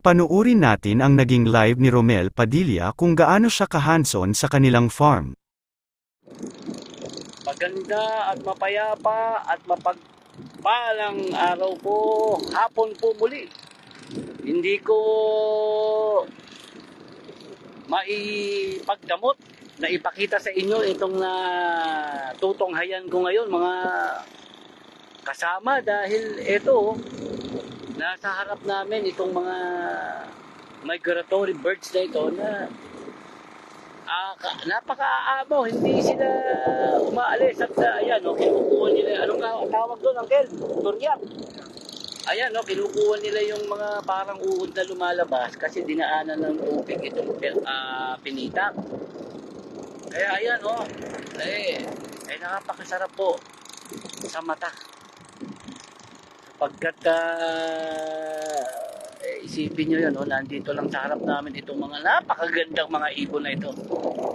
Panuurin natin ang naging live ni Romel Padilla kung gaano siya ka-hands-on sa kanilang farm. Maganda at mapayapa at mapagpalang araw po, hapon po muli. Hindi ko maipagdamot na ipakita sa inyo itong tutunghayan ko ngayon mga kasama dahil ito nasa harap namin itong mga migratory birds na ito na napakaamo, hindi sila umaalis at ayan, kinukuha nila, anong tawag doon, Uncle? Turyak. Ayan, kinukuha nila yung mga parang uod na lumalabas kasi dinaanan ng tubig itong pinitak. Kaya ayan, ay nakapakasarap po sa mata. Pagkat isipin nyo yan, nandito lang sa harap namin itong mga napakagandang mga ibon na ito.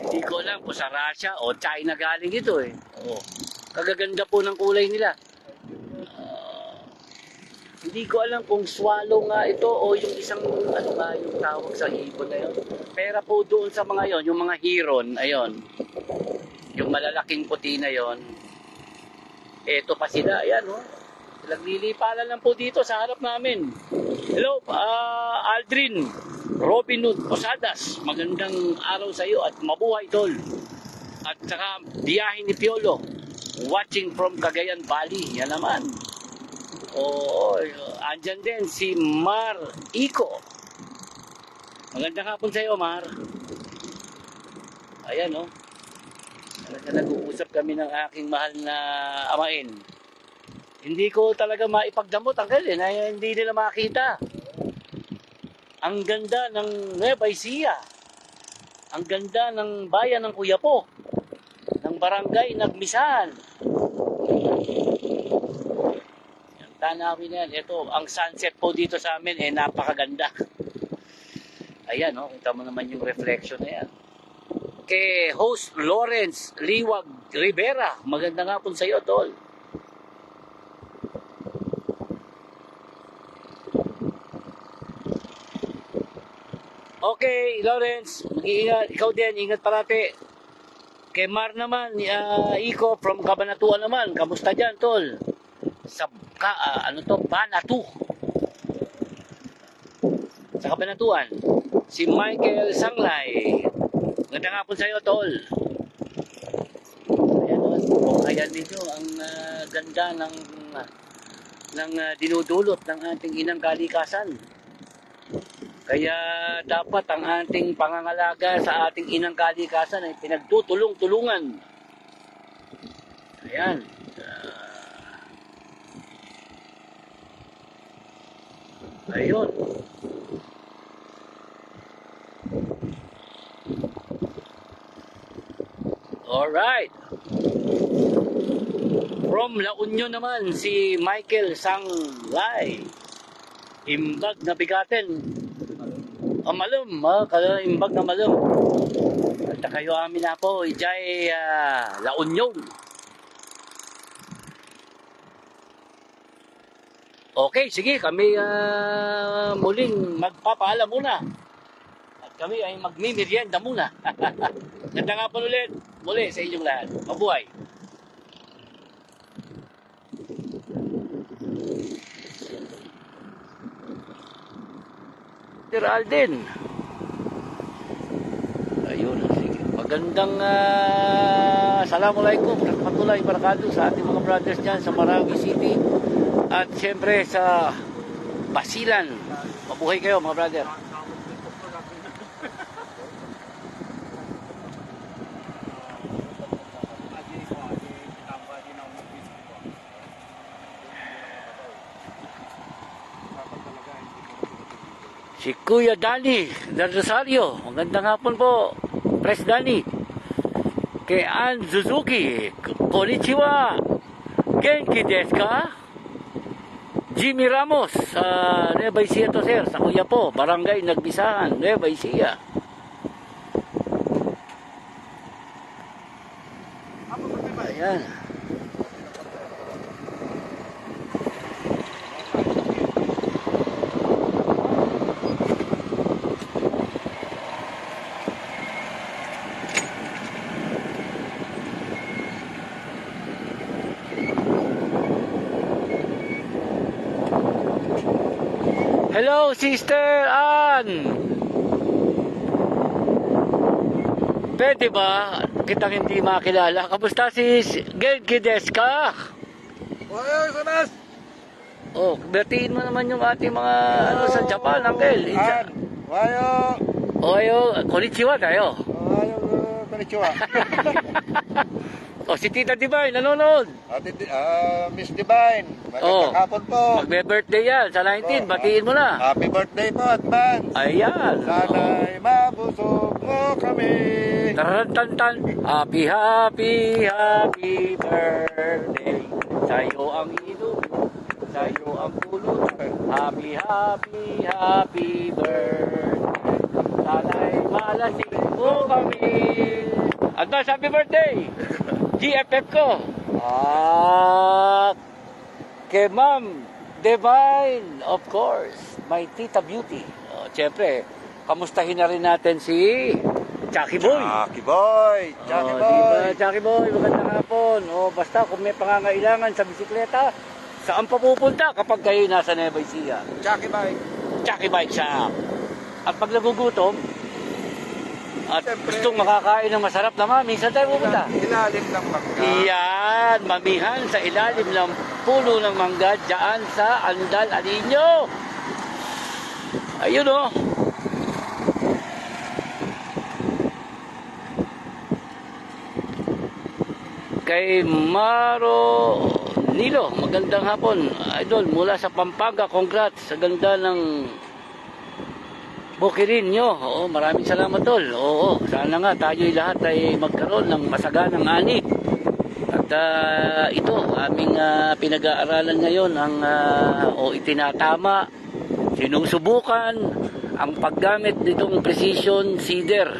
Hindi ko alam kung sa Russia o China galing ito eh. Kagaganda po ng kulay nila. Hindi ko alam kung swallow nga ito o yung isang ano nga yung tawag sa ibon na yun. Pero po doon sa mga yon, yung mga heron, ayun. Yung malalaking puti na yon. Ito pa sila, ayan naglilipalan lang po dito sa harap namin. Hello, Aldrin, Robin Hood Posadas. Magandang araw sa iyo at mabuhay tol. At saka biyahe ni Piolo. Watching from Cagayan Valley. Yan naman. Andyan din si Mar Iko. Magandang hapon sa iyo, Mar. Ayan, nag-uusap kami ng aking mahal na amain. Hindi ko talaga maipagdamot ang na hindi nila makita. Ang ganda ng Nueva Ecija. Ang ganda ng bayan ng Cuyapo. Ng barangay Nagmisan. Ang tanawin na yan. Ito, ang sunset po dito sa amin napakaganda. Ayan, kita mo naman yung reflection na yan. Kay host Lawrence Liwag Rivera. Maganda nga po sa iyo, tol. Okay, Lawrence, mag-iingat. Ikaw din, ingat parati. Kay Mar naman, Iko from Cabanatuan naman. Kamusta dyan, tol? Banatu. Sa Cabanatuan. Si Michael Sanglay. Ganda nga po sa'yo, tol. Ayan ninyo, ang ganda ng dinudulot ng ating inang kalikasan. Kaya dapat ang ating pangangalaga sa ating inang kalikasan ay pinagtutulong-tulungan. Ayan. Ayun. Alright. From La Union naman, si Michael Sanglay. Imbag na bigatin. Malum, imbag na malum. At kayo amin na po, ijay La Union. Okay, sige, kami muling magpapaalam muna. At kami ay magmimerienda muna. Ganda nga po ulit, muli sa inyong lahat. Mabuhay. Sir Alden. Ayun, sige. Magandang assalamualaikum warahmatullahi wabarakatuh sa ating mga brothers dyan sa Marawi City at siyempre sa Basilan. Mabuhay kayo mga brother. Si Kuya Danny del Rosario. Magandang hapon po, Pres Danny. Kay Ann Suzuki. Konnichiwa. Genki desu ka? Jimmy Ramos sa Nueva Ecija to, sir. Sa Cuyapo, Barangay Nagbisahan, Nueva Ecija. Ayan. Hello, Sister Ann. Pwede ba kitang hindi makilala? Kamusta si Genki Deska? Oyo, Sonas! Oh, bertiin mo naman yung ating mga ano sa Japan, Uncle. Wayo! Oyo, konnichiwa tayo. Wayo, konnichiwa. O, si Tita Divine, nanonood. Miss Divine, magandang hapon po. Magbe-birthday yan sa 19, batiin mo na. Happy birthday po, advance. Ayan. Sana'y mabusog mo kami. Tarantantan. Happy, happy, happy birthday. Sa'yo ang inom, sa'yo ang pulot. Happy, happy, happy birthday. Sana'y malasing mo kami. Advance, happy birthday! GFF ko. Kay Ma'am Divine, of course. My Tita Beauty. Siyempre, kamustahin na rin natin si Chucky Boy. Chucky Boy! Chucky Boy! Diba, Chucky Boy, magandang hapon. Basta kung may pangangailangan sa bisikleta, saan pa pupunta kapag kayo nasa Nueva Ecija? Chucky Bike! Chucky Bike Shop. At pag nagugutom, at siyempre, gustong makakain ng masarap naman, minsan tayo pupunta. Ilalim ng bangka. Iyan, mamihan sa ilalim ng puno ng mangga dyan sa Andal Alinyo. Ayun o. Kay Maro Nilo, magandang hapon. Idol, mula sa Pampanga, congrats sa ganda ng bukirin nyo. Oo, maraming salamat tol. Oo, sana nga tayo'y lahat ay magkaroon ng masaganang ani. At ito, aming pinag-aaralan ngayon o itinatama, sinusubukan ang paggamit nitong precision seeder.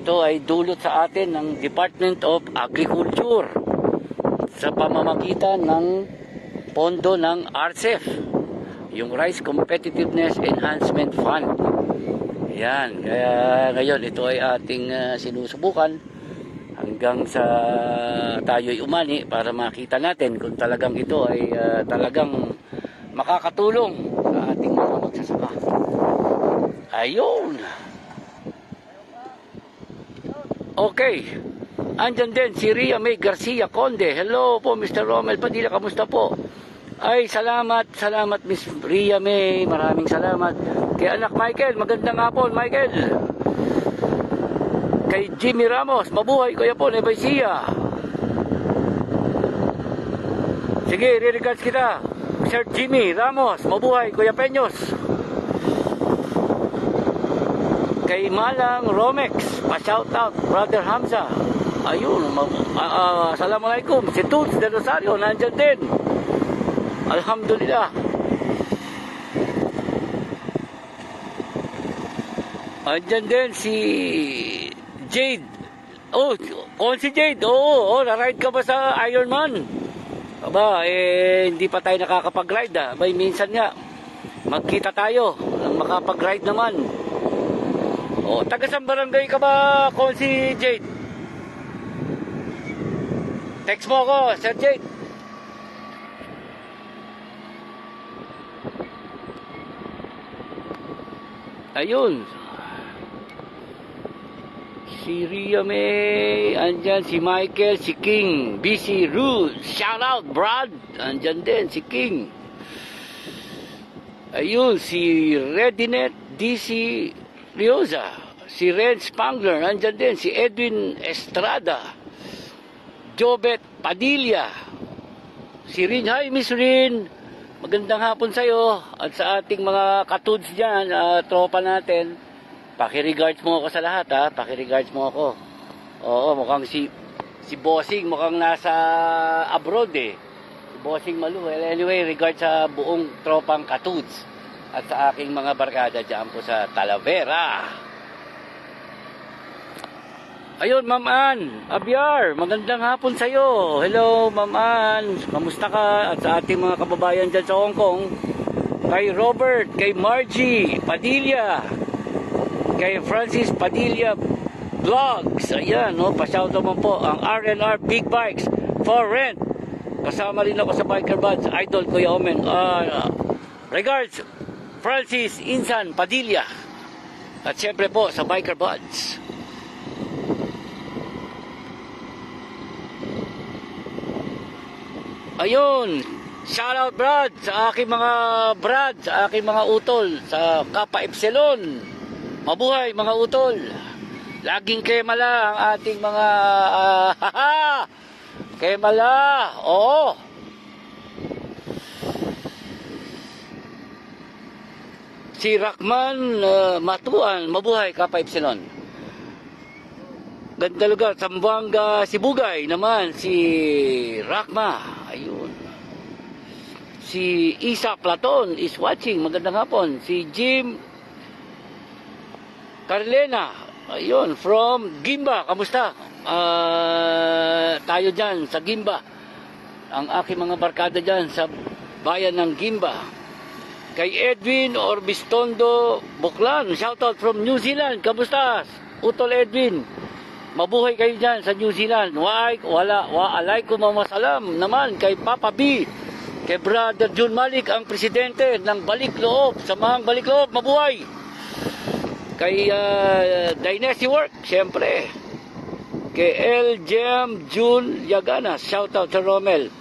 Ito ay dulot sa atin ng Department of Agriculture sa pamamagitan ng pondo ng RCEF, yung Rice Competitiveness Enhancement Fund. Yan, kaya ngayon ito ay ating sinusubukan hanggang sa tayo'y umani para makita natin kung talagang ito ay talagang makakatulong sa ating mga magsasaka. Ayun. Okay. Andyan din si Ria May Garcia Conde. Hello po Mr. Romel Padilla, kamusta po? Ay, salamat Miss Ria May. Maraming salamat. Kay anak Michael, magandang hapon Michael. Kay Jimmy Ramos, mabuhay kuya po, Nueva Ecija. Sige, re-regards kita. Sir Jimmy Ramos, mabuhay kuya Peños. Kay Malang Romex, pa-shoutout Brother Hamza. Ayun, assalamualaikum. Si Toots de Rosario, nandyan din. Alhamdulillah. Andyan din si Jade. Oh, si Jade. Oo, na-ride ka ba sa Ironman? Aba, hindi pa tayo nakakapag-ride. Abay, minsan nga, magkita tayo nang makapag-ride naman. Oh, taga saan barangay ka ba, si Jade? Text mo ako, Sir Jade. Ayun. Si Ria May, andyan si Michael, si King, BC Rules, shout out Brad, andyan din si King. Ayun, si Redinet DC Rioza, si Ren Spangler, andyan din si Edwin Estrada, Jobet Padilla, si Rin. Hi Miss Rin, magandang hapon sa'yo at sa ating mga katuds dyan, tropa natin. Paki-regards mo ako sa lahat ha, paki-regards mo ako. Oo, mukhang si Bossing mukhang nasa abroad eh. Si Bossing Malu. Well, anyway, regards sa buong tropang katuds at sa aking mga barkada dyan po sa Talavera. Ayun, Ma'am Ann Abiar, magandang hapon sa'yo. Hello, Ma'am Ann, kamusta ka? At sa ating mga kababayan dyan sa Hong Kong, kay Robert, kay Margie Padilla, kay Francis Padilla Vlogs, ayan, no, pa-shoutout mo po ang R&R Big Bikes for Rent. Kasama rin ako sa Biker Buds, Idol Kuya Omen. Regards, Francis Insan Padilla. At syempre po sa Biker Buds. Ayun, shout out Brad sa aking mga utol sa Kappa Epsilon. Mabuhay mga utol. Laging kemala ang ating mga kemala. Oo. Si Rakman Matuan, mabuhay Kappa Epsilon. Ganda lugar, Zamboanga, Sibugay naman, si Rakma, ayun. Si Isa Platon is watching, magandang hapon. Si Jim Carlena, ayun, from Gimba, kamusta? Tayo dyan sa Gimba. Ang aking mga barkada dyan sa bayan ng Gimba. Kay Edwin Orbistondo Buklan, shoutout from New Zealand, kamusta? Utol Edwin. Mabuhay kayo dyan sa New Zealand. Alaikum masalam naman kay Papa B. Kay Brother Jun Malik, ang presidente ng Balikloob. Samahang Balikloob, mabuhay. Kay Dynasty Work, siyempre. Kay L. Jem Jun Yagana, shoutout sa Romel.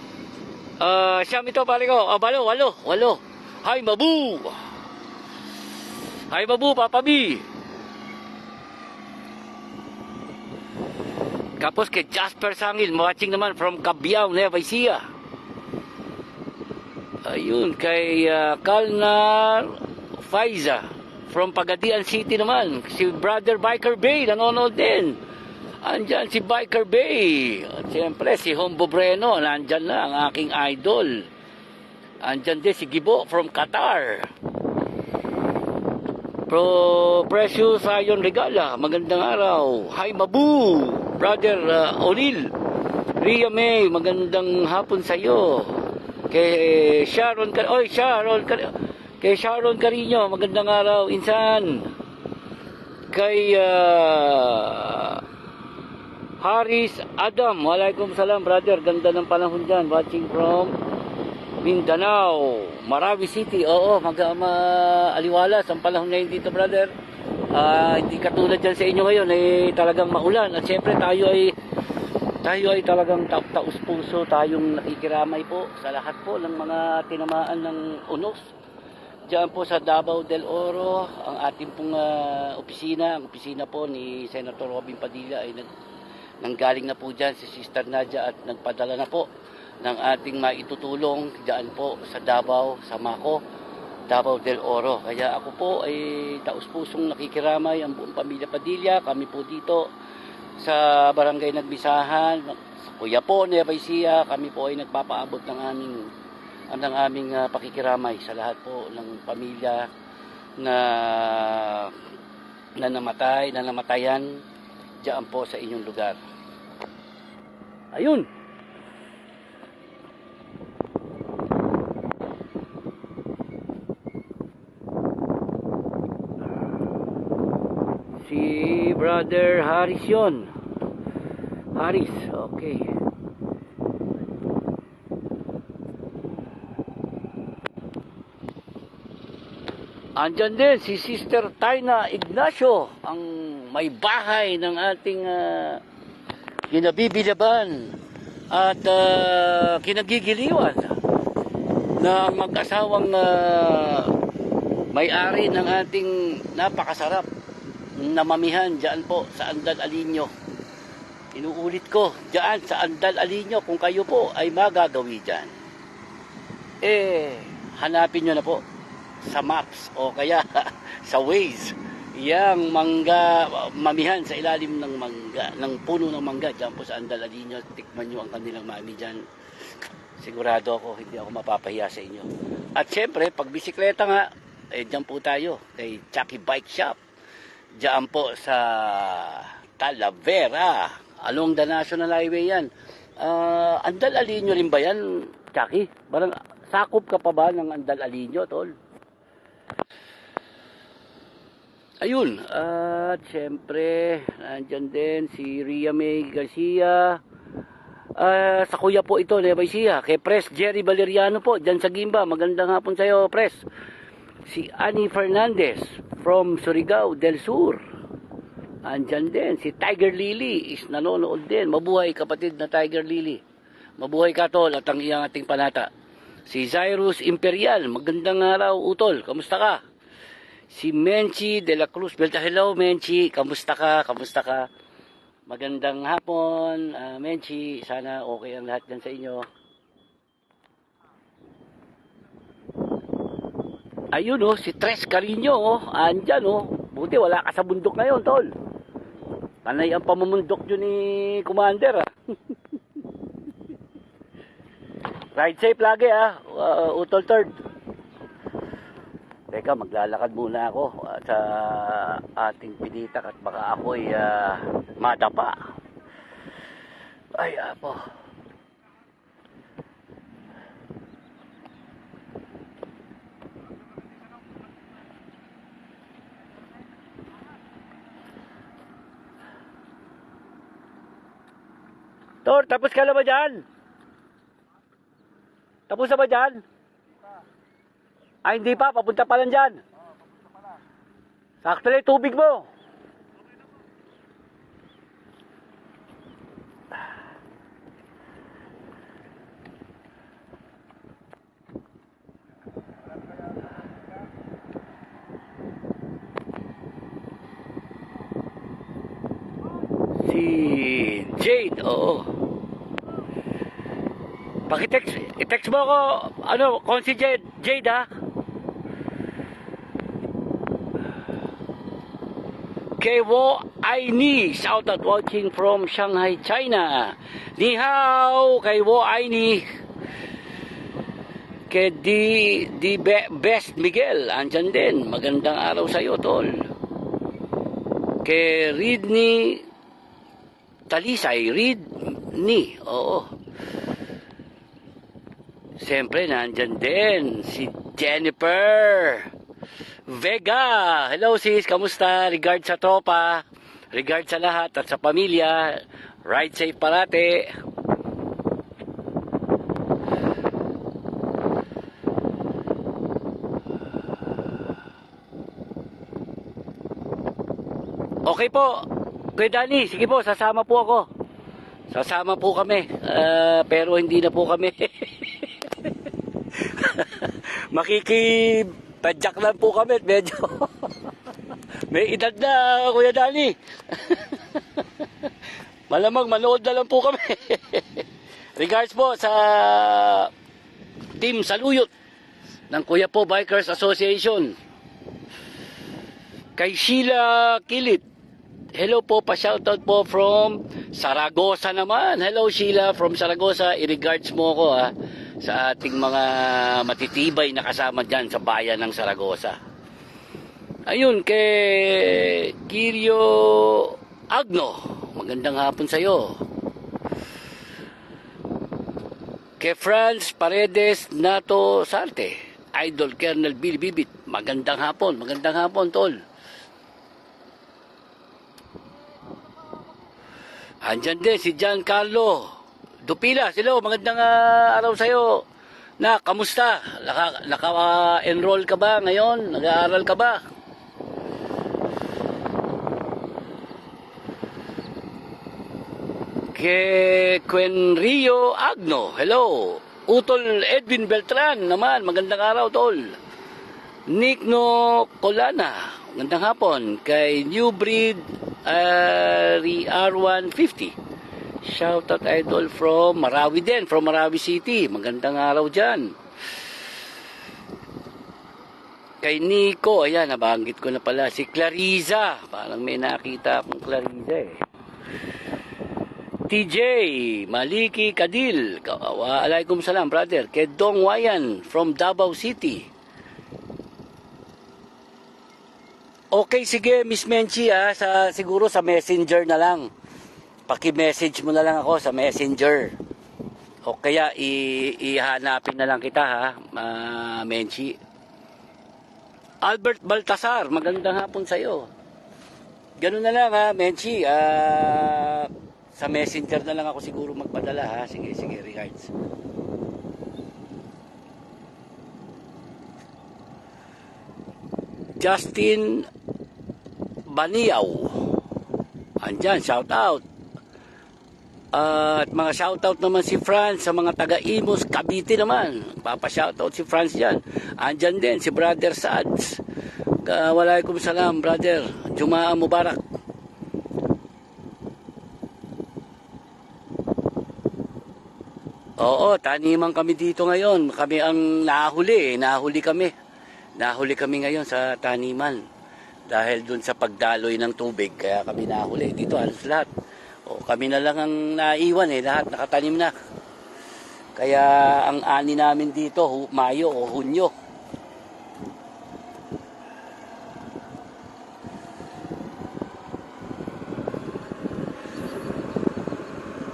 Siyam ito, pare ko. Walo. Hi, Mabu. Hi, Mabu, Papa B. Tapos kay Jasper Sangil, watching naman from Cabiao, Nueva Ecija. Ayun, kay Kalnar Faiza, from Pagadian City naman. Si Brother Biker Bay, nanonood din. Andyan si Biker Bay. At siyempre, si Hombo Breno, nandyan na ang aking idol. Andyan din si Gibo from Qatar. Precious Ayon Regala, magandang araw. Hi, Mabu. Brother O'Neill, Ria May, magandang hapon sa iyo. Kay Sharon Carino, magandang araw. Insan. Kay Haris Adam, waalaikumsalam brother, ganda ng panahon dyan. Watching from Mindanao, Marawi City. Oo, aliwalas ang panahon ngayon dito brother. Hindi katulad dyan sa inyo ngayon talagang maulan at syempre tayo ay talagang taus puso tayong nakikiramay po sa lahat po ng mga tinamaan ng unos dyan po sa Davao del Oro. Ang ating pong ang opisina po ni Senator Robin Padilla ay nanggaling na po dyan si Sister Nadia at nagpadala na po ng ating maitutulong dyan po sa Davao, sa Mako, Davao del Oro. Kaya ako po ay taus-pusong nakikiramay ang buong pamilya Padilla. Kami po dito sa Barangay Nagbisahan, sa Kuyapo, Nueva Ecija, kami po ay nagpapaabot ng aming pakikiramay sa lahat po ng pamilya na namatayan diyan po sa inyong lugar. Ayun. Si Brother Haris yun. Haris, okay. Andyan din si Sister Taina Ignacio, ang may bahay ng ating kinabibilaban at kinagigiliwan na mag-asawang may-ari ng ating napakasarap na mamihan dyan po sa Andal Alinyo. Inuulit ko, dyan sa Andal Alinyo, kung kayo po ay magagawi dyan, hanapin nyo na po sa maps o kaya sa Waze yang mamihan sa ilalim ng puno ng mangga dyan po sa Andal Alinyo. Tikman nyo ang kanilang mami dyan. Sigurado ako hindi ako mapapahiya sa inyo. At syempre pag bisikleta nga dyan po tayo kay Chucky Bike Shop. Diyan po sa Talavera, along the National Highway yan. Andal Alinyo rin ba yan, Chucky? Barang sakop ka pa ba ng Andal Alinyo, tol? Ayun, at syempre, nandyan din si Ria May Garcia. Sa kuya po ito, Nueva Ecija. Kay Pres Jerry Valeriano po, dyan sa Gimba. Magandang hapon sa'yo, Pres. Si Annie Fernandez from Surigao del Sur. Andyan din. Si Tiger Lily is nanonood din. Mabuhay kapatid na Tiger Lily. Mabuhay ka tol at ang iyang ating panata. Si Cyrus Imperial. Magandang araw utol. Kamusta ka? Si Menchi de la Cruz. Hello Menchi. Kamusta ka? Kamusta ka? Magandang hapon. Menchi. Sana okay ang lahat dyan sa inyo. Ayun oh, si Tres Carino oh, andyan oh. Buti wala ka sa bundok ngayon, tol. Panay ang pamumundok yun ni Commander ah. Ride safe lagi ah, Utol Third. Teka, maglalakad muna ako sa ating pinitak at baka ako'y madapa. Ay, apo. Tor, tapos ka na ba dyan? Tapos na ba dyan? Ay, hindi pa. Papunta pa lang dyan. Sakto na yung tubig mo. Si Jade, oo. I-text mo ako, ano, kung si Jade ha? Kay Wo Aini, shout out watching from Shanghai, China. Ni hao, kay Wo Aini. Kay Best Miguel, andyan din. Magandang araw sa'yo, tol. Kay Ridney Talisay, Ridney, oo. Siyempre, nandyan din si Jennifer Vega. Hello sis, kamusta? Regard sa tropa, regard sa lahat at sa pamilya. Ride safe parate. Okay po, Kuya Danny, sige po, sasama po ako. Sasama po kami, pero hindi na po kami. Makikipadyak lang po kami, medyo may edad na, Kuya Danny. Malamang manood na lang po kami. Regards po sa team Saluyot ng Kuya Po Bikers Association. Kay Sheila Kilit, hello po, pa-shoutout po from Saragosa naman. Hello Sheila from Saragosa, i-regards mo ako ha, sa ating mga matitibay na kasama dyan sa bayan ng Saragosa. Ayun, kay Kirio Agno, magandang hapon sa'yo. Kay Franz Paredes Nato Sarte, Idol Colonel Billy Bibit, magandang hapon tol. Andyan din si Giancarlo Dupila. Hello, magandang araw sa'yo. Na, kamusta? Naka-enroll ka ba ngayon? Nag-aaral ka ba? Kay Quenrio Agno, hello. Utol Edwin Beltran naman, magandang araw tol. Nickno Colana, magandang hapon. Kay New Breed R150, shoutout idol from Marawi din, from Marawi City, magandang araw dyan. Kay Nico, ayan, nabanggit ko na pala, si Clariza, parang may nakita akong Clariza eh. TJ Maliki Kadil, alaikum salam brother. Kay Dong Wayan from Davao City. Okay, sige, Miss Menchi siguro sa Messenger na lang. Paki-message mo na lang ako sa Messenger. O kaya ihanapin na lang kita Menchi. Albert Baltasar, magandang hapon sa'yo. Ganun na lang Menchi. Sa Messenger na lang ako siguro magpadala Sige, regards. Justin Baniaw. Andyan, shout out. At mga shoutout naman si Franz sa mga taga-Imus, Cavite naman. Papa-shoutout si Franz dyan. Andyan din si Brother Sads. Walaikum salam, brother. Jumaa Mubarak. Oo, taniman kami dito ngayon. Kami ang nahuli. Nahuli kami ngayon sa taniman. Dahil dun sa pagdaloy ng tubig, kaya kami nahuli. Dito halos lahat. O, kami na lang ang naiwan lahat nakatanim na. Kaya ang ani namin dito, Mayo o Hunyo.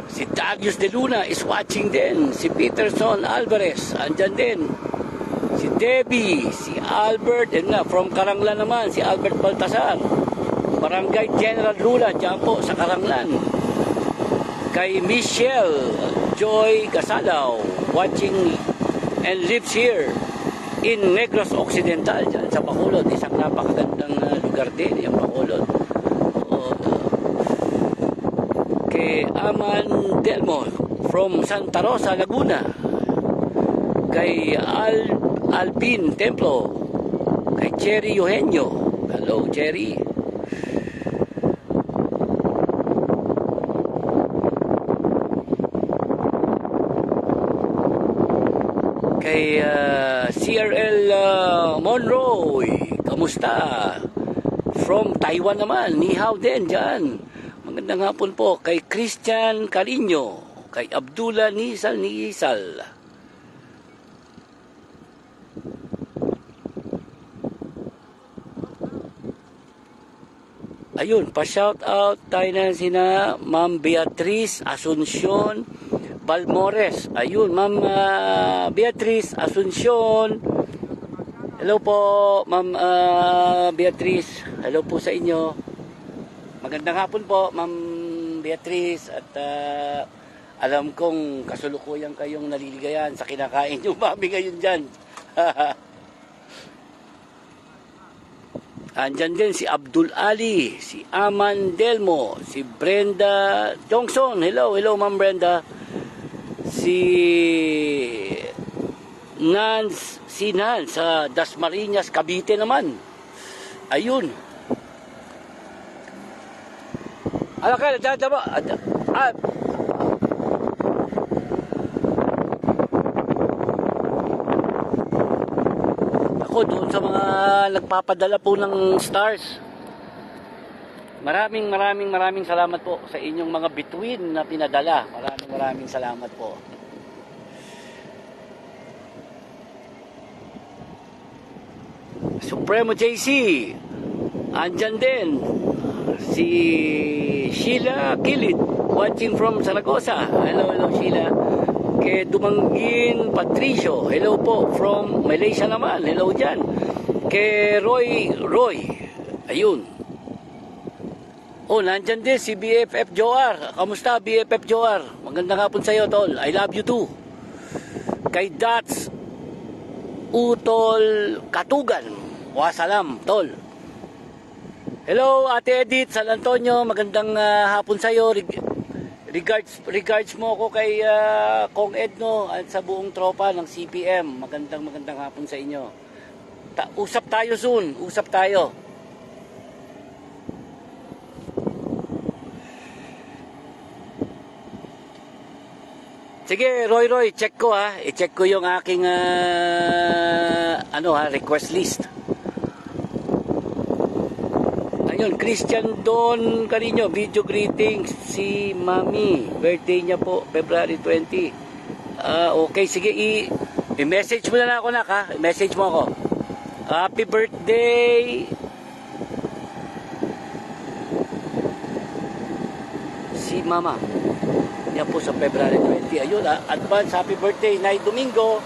Si Darius De Luna is watching din. Si Peterson Alvarez, andyan din. Si Debbie, si Albert, and from Karanglan naman, si Albert Baltasar. Barangay General Lula, dyan po sa Karanglan. Kay Michelle Joy Gasalaw, watching and lives here in Negros Occidental, dyan sa Bacolod. Isang napakagandang lugar din, yung Bacolod. Kay Aman Delmo from Santa Rosa, Laguna. Kay Alpin Templo. Kay Cherry Eugenio. Hello, Cherry. Kay CRL Monroy, kamusta? From Taiwan naman, ni hao din dyan. Magandang hapon po. Kay Christian Carino, kay Abdullah Nisal. Ayun, pa-shout out tayo na sina Ma'am Beatrice Asuncion Balmores. Ayun, Ma'am Beatrice Asuncion. Hello po, Ma'am Beatrice. Hello po sa inyo. Magandang hapon po, Ma'am Beatrice. At alam kong kasulukuyan kayong naliligayan sa kinakain yung mami ngayon dyan. Andyan din si Abdul Ali, si Aman Delmo, si Brenda Johnson. Hello, Ma'am Brenda. Si Nans sa Dasmariñas, Cavite naman. Ayun. Alakal, dadaba. Ako doon sa mga nagpapadala po ng stars. Maraming salamat po sa inyong mga bituin na pinadala. Maraming salamat po. Supremo JC, andyan din. Si Sheila Kilid, watching from Zaragoza. Hello Sheila. Kay Dumanggin Patricio, hello po from Malaysia naman. Hello dyan. Kay Roy, ayun. Oh, nandyan din si BFF Joar. Kamusta BFF Joar? Magandang hapon sa'yo, tol. I love you too. Kay Dats Utol Katugan. Wasalam, tol. Hello, Ate Edith San Antonio. Magandang hapon sa'yo. Regards mo ako kay Kong Edno at sa buong tropa ng CPM. Magandang hapon sa inyo. Usap tayo soon. Usap tayo. Sige, Roy, check ko ha. I-check ko yung aking request list. Ayun, Christian Don Carino, video greetings. Si Mami, birthday niya po, February 20. Okay, sige, i-message mo na ako, nak, ha? I-message mo ako. Happy birthday. Si Mama. Yan po sa February 20. Ayun, advance happy birthday, Nay Domingo.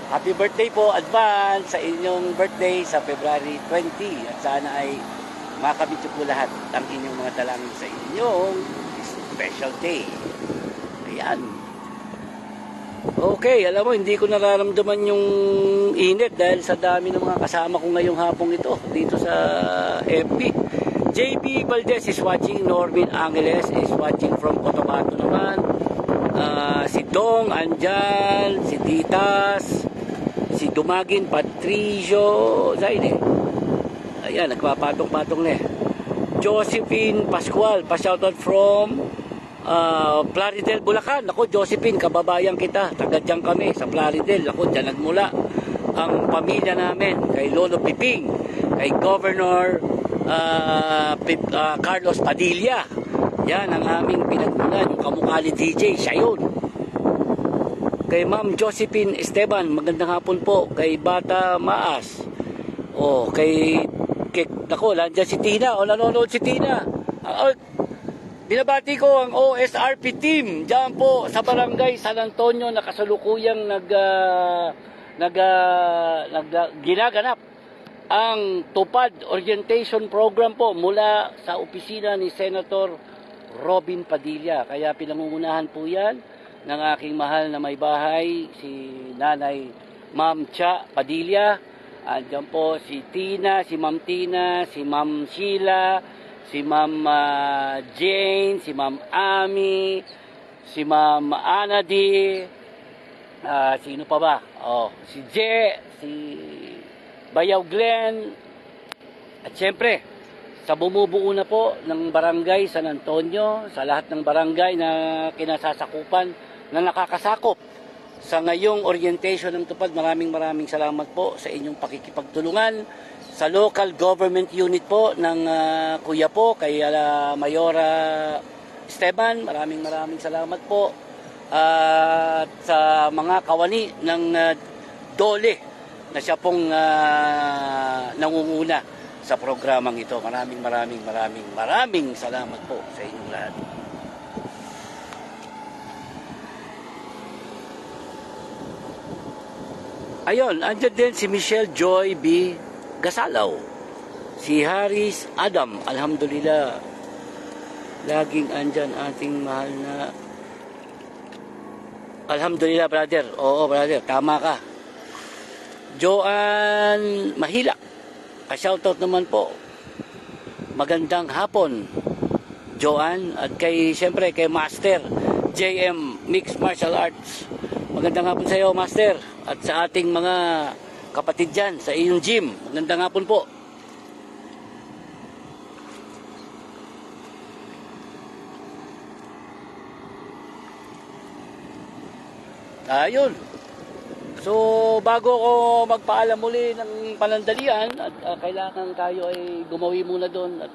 Happy birthday po, advance sa inyong birthday sa February 20. At sana ay makamit po lahat ang inyong mga dalangin sa inyong special day. Ayan. Okay, alam mo, hindi ko nararamdaman yung init dahil sa dami ng mga kasama ko ngayong hapong ito dito sa FB. JB Valdez is watching, Norvin Angeles is watching from Cotabato naman. Si Dong andyan, si Titas, si Dumagin Patricio, Zaine. Ayan, nagpapatong-patong na eh. Josephine Pascual, pa-shoutout from Plaridel, Bulacan. Ako, Josephine, kababayan kita. Taga dyan kami sa Plaridel. Ako, dyan nagmula ang pamilya namin. Kay Lolo Piping, kay Governor Carlos Padilla. Yan ang aming pinagmulan. Yung kamukha ni DJ, siya yun. Kay Ma'am Josephine Esteban, magandang hapon po. Kay Bata Maas. Ako, nandiyan si Tina. Nanonood si Tina. Binabati ko ang OSRP team diyan po sa Barangay San Antonio na kasalukuyang ginaganap ang Tupad Orientation Program po mula sa opisina ni Senator Robin Padilla. Kaya pinangungunahan po yan ng aking mahal na may bahay, si Nanay Ma'am Cha Padilla. Andiyan po si Tina, si Ma'am Tina, si Ma'am Sheila, si Ma'am Jane, si Ma'am Ami, si Ma'am Anadi, sino pa ba? Si Je, si Bayaw Glenn, at syempre, sa bumubuo na po ng Barangay San Antonio, sa lahat ng barangay na kinasasakupan na nakakasakop sa ngayong orientation ng Tupad, maraming salamat po sa inyong pakikipagtulungan. Sa local government unit po ng Kuya po, kay Mayora Esteban, maraming salamat po. At sa mga kawani ng Dole na siya pong nangunguna sa programang ito. Maraming salamat po sa inyong lahat. Ayun, andyan din si Michelle Joy B. Gasalaw, si Haris Adam, alhamdulillah, laging andyan ating mahal na, alhamdulillah brother, oo brother, tama ka. Joan Mahilak, pa-shoutout naman po, magandang hapon Joan, at siyempre kay Master JM Mixed Martial Arts, magandang hapon sa iyo Master, at sa ating mga kapatid dyan sa iyong gym, magandang hapon po. Ayun. So bago ko magpaalam muli ng panandalian, at kailangan tayo ay gumawi muna doon at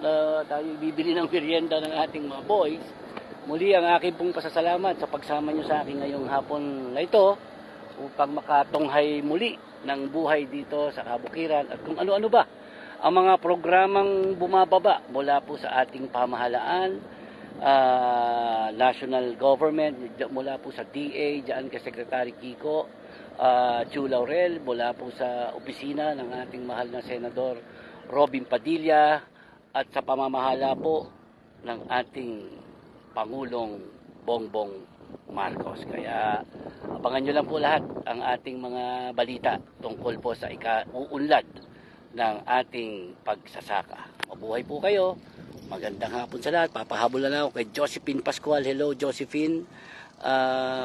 tayo bibili ng merienda ng ating mga boys. Muli ang aking pong pasasalamat sa pagsama nyo sa akin ngayong hapon na ito upang makatunghay muli ng buhay dito sa Kabukiran at kung ano-ano ba ang mga programang bumababa mula po sa ating pamahalaan, national government, mula po sa DA, dyan kay Secretary Kiko, Chu Laurel, mula po sa opisina ng ating mahal na Senador Robin Padilla, at sa pamamahala po ng ating Pangulong Bongbong Marcos. Kaya abangan nyo lang po lahat ang ating mga balita tungkol po sa uunlad ng ating pagsasaka. Mabuhay po kayo. Magandang hapon sa lahat. Papahabol na ako kay Josephine Pascual. Hello Josephine.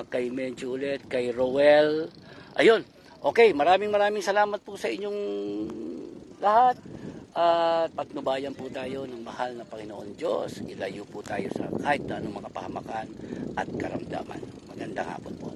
Kay Medyo ulit. Kay Roel. Ayun. Okay. Maraming salamat po sa inyong lahat. At patnubayan po tayo ng mahal na Panginoon Diyos. Ilayo po tayo sa kahit na anong mga pahamakan at karamdaman. Magandang hapon po.